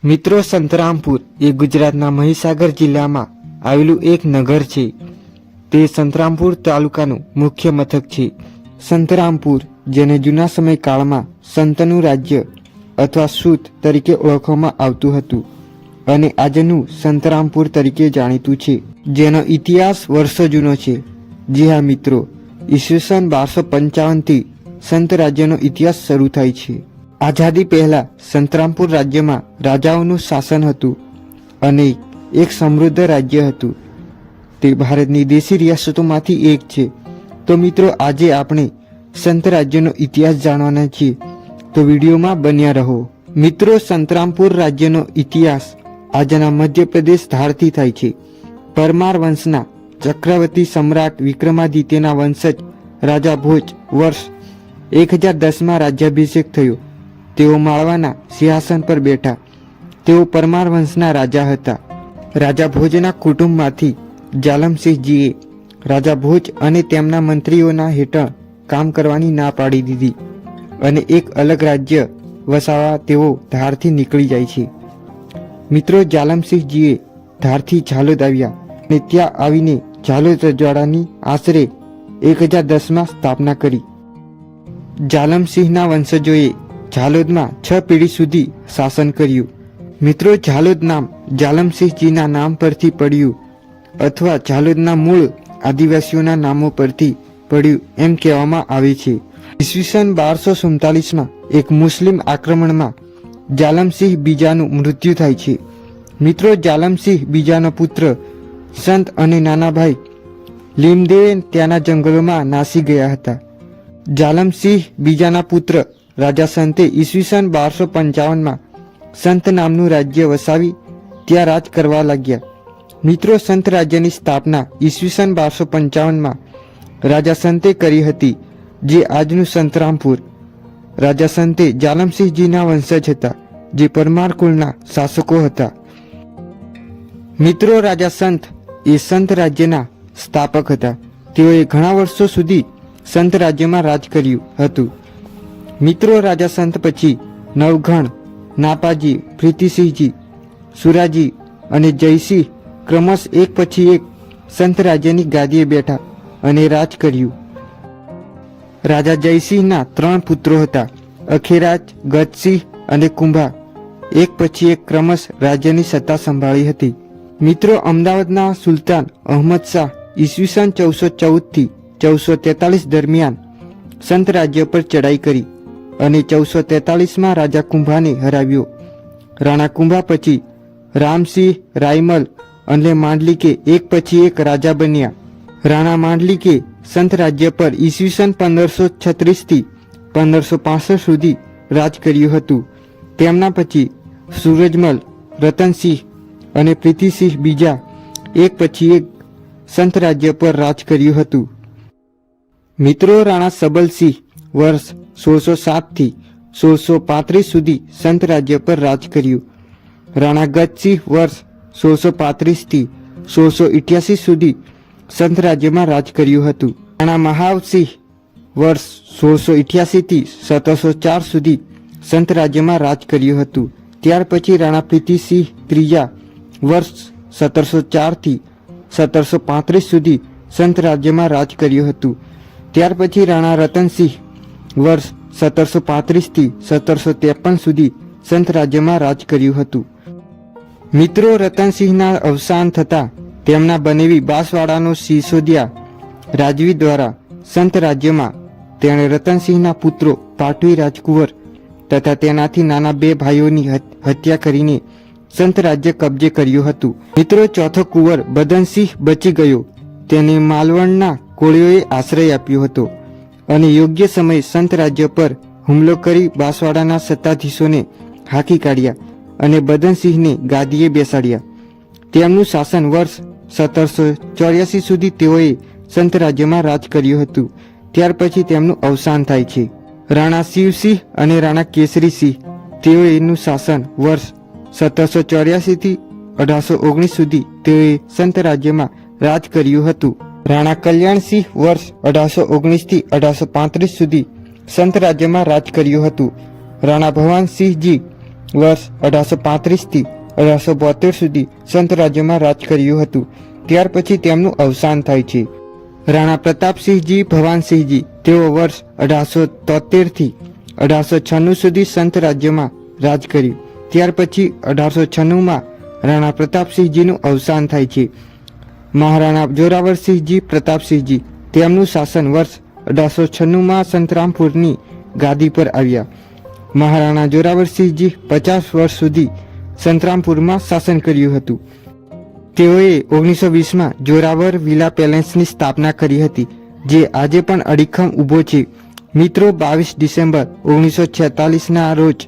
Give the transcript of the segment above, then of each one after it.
મિત્રો, સંતરામપુર એ ગુજરાતના મહીસાગર જિલ્લામાં આવેલું એક નગર છે. તે સંતરામપુર તાલુકાનું મુખ્ય મથક છે. સંતરામપુર, જેને જૂના સમયકાળમાં સંતનું રાજ્ય અથવા સૂત તરીકે ઓળખવામાં આવતું હતું અને આજનું સંતરામપુર તરીકે જાણીતું છે, જેનો ઇતિહાસ વર્ષો જૂનો છે. જી હા મિત્રો, ઈસવીસન 1255થી સંત રાજ્યનો ઇતિહાસ શરૂ થાય છે. આઝાદી પહેલા સંતરામપુર રાજ્યમાં રાજાઓનું શાસન હતું અને એક સમૃદ્ધ રાજ્ય હતું. તે ભારતની દેશી રિયાસતોમાંથી એક છે. તો મિત્રો, આજે આપણે સંત રાજ્યનો ઇતિહાસ જાણવાના છીએ, તો વિડીયોમાં બન્યા રહો. મિત્રો, સંતરામપુર રાજ્યનો ઇતિહાસ આજના મધ્યપ્રદેશ ધારથી થાય છે. પરમાર વંશના ચક્રવર્તી સમ્રાટ વિક્રમાદિત્યના વંશજ રાજા ભોજ વર્ષ 1010માં રાજ્યાભિષેક થયો. તેઓ માળવાના સિંહાસન પર બેઠા. તેઓ પરમાર વંશના રાજા હતા. રાજા ભોજના કુટુંબમાંથી જાલમસિંહજીએ રાજા ભોજ અને તેમના મંત્રીઓના હેઠળ કામ કરવાની ના પાડી દીધી અને એક અલગ રાજ્ય વસાવવા તેઓ ધારથી નીકળી જાય છે. મિત્રો, જાલમસિંહજીએ ધારથી ઝાલોદ આવ્યા અને ત્યાં આવીને ઝાલોદ રજવાડાની આશરે 1010માં સ્થાપના કરી. જાલમસિંહના વંશજોએ ઝાલોદમાં 6 પેઢી સુધી શાસન કર્યું. મિત્રો, ઝાલોદ નામ જાલમસિંહજીના નામ પરથી પડ્યું અથવા ઝાલોદના મૂળ આદિવાસીઓના નામો પરથી પડ્યું એમ કહેવામાં આવે છે. ઈસવીસન 1247માં એક મુસ્લિમ આક્રમણમાં જાલમસિંહ બીજાનું મૃત્યુ થાય છે. મિત્રો, જાલમસિંહ બીજાનો પુત્ર સંત અને નાના ભાઈ લીમદેવે ત્યાંના જંગલોમાં નાસી ગયા હતા. જાલમસિંહ બીજાના પુત્ર રાજા સંતે ઈસવીસન 1255માં સંત નામનું રાજ્ય વસાવી ત્યાં રાજ કરવા લાગ્યા. મિત્રો, સંત રાજ્યની સ્થાપના ઈસવીસન 1255માં રાજા સંતે કરી હતી, જે આજનું સંતરામપુર. રાજા સંતે જાલમસિંહજીના વંશજ હતા, જે પરમાર કુળના શાસકો હતા. મિત્રો, રાજા સંત એ સંત રાજ્યના સ્થાપક હતા. તેઓએ ઘણા વર્ષો સુધી સંત રાજ્યમાં રાજ કર્યું હતું. મિત્રો, રાજા સંત પછી નવઘણ, નાપાજી, પ્રીતિસિંહજી, સુરાજી અને જયસિંહ ક્રમશ એક પછી એક સંત રાજ્યની ગાદીએ બેઠા અને રાજ કર્યું. રાજા જયસિંહના 3 પુત્રો હતા, અખેરાજ, ગજસિંહ અને કુંભા. એક પછી એક ક્રમશ રાજ્યની સત્તા સંભાળી હતી. મિત્રો, અમદાવાદના સુલતાન અહમદ શાહ ઈસવીસન 1414થી 1443 દરમિયાન સંત રાજ્ય પર ચડાઈ કરી અને 1443માં રાજા કુંભાને હરાવ્યો. રાણા કુંભા પછી રામસિંહ, રાયમલ અને માંડલિકે એક પછી એક રાજા બન્યા. રાણા માંડલિકે સંત રાજ્ય પર ઈસવીસન 1536થી 1565 સુધી રાજ કર્યું હતું. તેમના પછી સૂરજમલ, રતનસિંહ અને પ્રીતિસિંહ બીજા એક પછી એક સંત રાજ્ય પર રાજ કર્યું હતું. મિત્રો, રાણા સબલસિંહ વર્ષ 1607થી 1635 સુધી સંત રાજ્ય પર રાજ કર્યું. રાણા ગજસિંહ વર્ષ 1635થી 1688 સુધી સંત રાજ્યમાં રાજ કર્યું હતું. રાણા મહાવસિંહ વર્ષ 1688થી 1704 સુધી સંત રાજ્યમાં રાજ કર્યું હતું. ત્યાર પછી રાણા પ્રીતિસિંહ ત્રીજા વર્ષ 1704થી 1735 સુધી સંત રાજ્યમાં રાજ કર્યું હતું. ત્યાર પછી રાણા રતનસિંહ વર્ષ 1735થી 1753 સુધી સંત રાજ્યમાં રાજ કર્યું હતું. મિત્રો, રતનસિંહના અવસાન થતાં તેમના બનેવી બાંસવાડાનો સિસોદિયા રાજવી દ્વારા સંત રાજ્યમાં તેણે રતનસિંહના પુત્રો પાટવી રાજકુંવર તથા તેનાથી નાના 2 ભાઈઓની હત્યા કરીને સંત રાજ્ય કબજે કર્યું હતું. મિત્રો, ચોથો કુંવર બદનસિંહ બચી ગયો. તેને માલવણના કોળીઓએ આશ્રય આપ્યો હતો અને યોગ્ય સમયે સંત રાજ્ય પર હુમલો કરી બાંસવાડાના સત્તાધીશોને હાંકી કાઢ્યા અને બદનસિંહને ગાદીએ બેસાડ્યા. તેમનું શાસન વર્ષ 1784 સુધી તેઓએ સંત રાજ્યમાં રાજ કર્યું હતું. ત્યાર પછી તેમનું અવસાન થાય છે. રાણા શિવસિંહ અને રાણા કેસરીસિંહ, તેઓનું શાસન વર્ષ 1784થી 1819 સુધી તેઓએ સંત રાજ્યમાં રાજ કર્યું હતું. રાણા કલ્યાણસિંહ વર્ષ 1819થી 1835 સુધી સંત રાજ્યમાં રાજ કર્યું હતું. રાણા ભવાનસિંહજી વર્ષ 1835 થી 1872 સુધી સંત રાજ્યમાં રાજ કર્યું હતું. ત્યાર પછી તેમનું અવસાન થાય છે. રાણા પ્રતાપસિંહજી ભવાનસિંહજી તેઓ વર્ષ 1873 થી 1896 સુધી સંત રાજ્યમાં રાજ કર્યું. ત્યાર પછી 1896માં રાણા પ્રતાપસિંહજીનું અવસાન થાય છે. મહારાણા જોરાવરસિંહજી પ્રતાપસિંહજી તેમનું શાસન વર્ષ 1896માં સંતરામપુરની ગાદી પર આવ્યા. મહારાણા જોરાવરસિંહજી 50 વર્ષ સુધી સંતરામપુરમાં શાસન કર્યું હતું. તેઓએ 1920માં જોરાવર વિલા પેલેસની સ્થાપના કરી હતી, જે આજે પણ અડીખમ ઊભો છે. મિત્રો, 22 ડિસેમ્બર 1946ના રોજ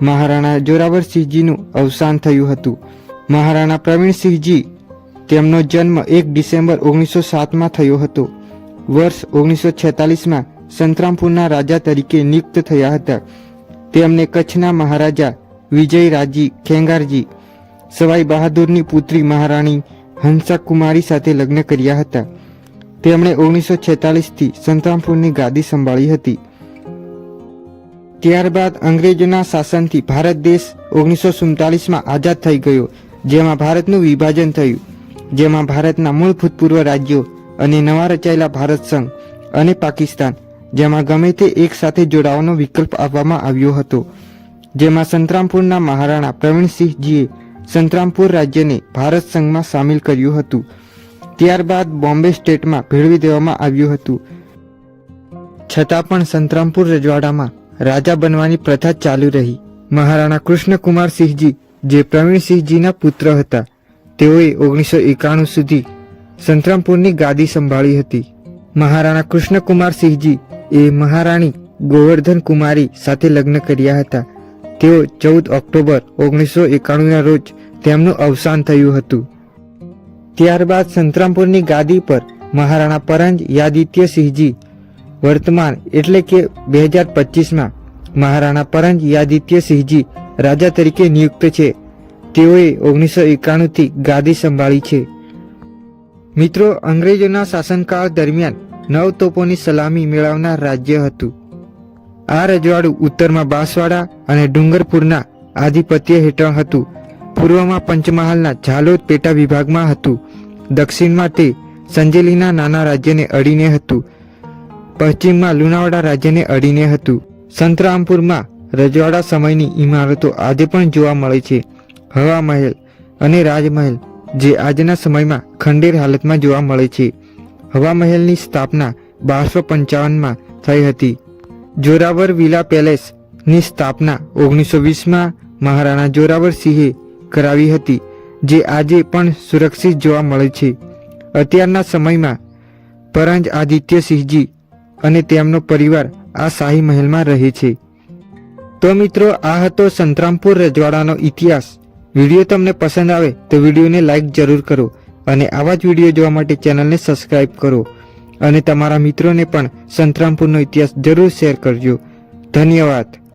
મહારાણા જોરાવરસિંહજીનું અવસાન થયું હતું. મહારાણા પ્રવીણસિંહજી તેમનો જન્મ 1 ડિસેમ્બર 1907માં થયો હતો. વર્ષ 1946માં સંતરામપુરના રાજા તરીકે નિયુક્ત થયા હતા. તેમને કચ્છના મહારાજા વિજયરાજી ખેંગારજી સવાઈ બહાદુરની પુત્રી મહારાણી હંસા કુમારી સાથે લગ્ન કર્યા હતા. તેમણે 1946થી સંતરામપુરની ગાદી સંભાળી હતી. ત્યારબાદ અંગ્રેજોના શાસનથી ભારત દેશ 1947માં આઝાદ થઈ ગયો, જેમાં ભારતનું વિભાજન થયું, જેમાં ભારતના મૂળ ભૂતપૂર્વ રાજ્યો અને નવા રચાયેલા ભારત સંઘ અને પાકિસ્તાન, જેમાં ગમે તે એક સાથે જોડાવાનો વિકલ્પ આપવામાં આવ્યો હતો. જેમાં સંતરામપુરના મહારાણા પ્રવીણસિંહજીએ સંતરામપુર રાજ્યને ભારત સંઘમાં સામેલ કર્યું હતું. ત્યારબાદ બોમ્બે સ્ટેટમાં ભેળવી દેવામાં આવ્યું હતું. છતાં પણ સંતરામપુર રજવાડામાં રાજા બનવાની પ્રથા ચાલુ રહી. મહારાણા કૃષ્ણકુમારસિંહજી જે પ્રવીણસિંહજીના પુત્ર હતા, તેઓએ 1991 સુધી સંતરામપુરની ગાદી સંભાળી હતી. મહારાણા કૃષ્ણકુમારસિંહજી એ મહારાણી ગોવર્ધન કુમારી સાથે લગ્ન કર્યા હતા. તેઓ 14 ઓક્ટોબર 1991ના રોજ તેમનું અવસાન થયું હતું. ત્યારબાદ સંતરામપુરની ગાદી પર મહારાણા પરંજ યાદિત્યસિંહજી વર્તમાન એટલે કે 2025માં મહારાણા પરંજ યાદિત્યસિંહજી રાજા તરીકે નિયુક્ત છે. તેઓએ 1991થી ગાદી સંભાળી છે. મિત્રો, અંગ્રેજોના શાસનકાળ દરમિયાન 9 તોપોની સલામી મેળવનાર રાજ્ય હતું. આ રજવાડું ઉત્તરમાં બાંસવાડા અને ડુંગરપુરના આધિપત્ય હેઠળ હતું. પૂર્વમાં પંચમહાલના ઝાલોદ પેટા વિભાગમાં હતું. દક્ષિણમાં તે સંજેલીના નાના રાજ્યને અડીને હતું. પશ્ચિમમાં લુણાવાડા રાજ્યને અડીને હતું. સંતરામપુરમાં રજવાડા સમયની ઇમારતો આજે પણ જોવા મળે છે. હવા મહેલ અને રાજમહેલ જે આજના સમયમાં ખંડેર હાલતમાં જોવા મળે છે. હવા મહેલની સ્થાપના 1255માં થઈ હતી. જોરાવર વિલા પેલેસની સ્થાપના 1920માં મહારાણા જોરાવરસિંહે કરાવી હતી, જે આજે પણ સુરક્ષિત જોવા મળે છે. અત્યારના સમયમાં પરંજ આદિત્યસિંહજી અને તેમનો પરિવાર આ શાહી મહેલમાં રહે છે. તો મિત્રો, આ હતો સંતરામપુર રજવાડાનો ઇતિહાસ. વિડીયો તમને પસંદ આવે તો વિડીયોને લાઈક જરૂર કરો અને આવા જ વિડીયો જોવા માટે ચેનલને સબસ્ક્રાઇબ કરો અને તમારા મિત્રોને પણ સંતરામપુરનો ઇતિહાસ જરૂર શેર કરજો. ધન્યવાદ.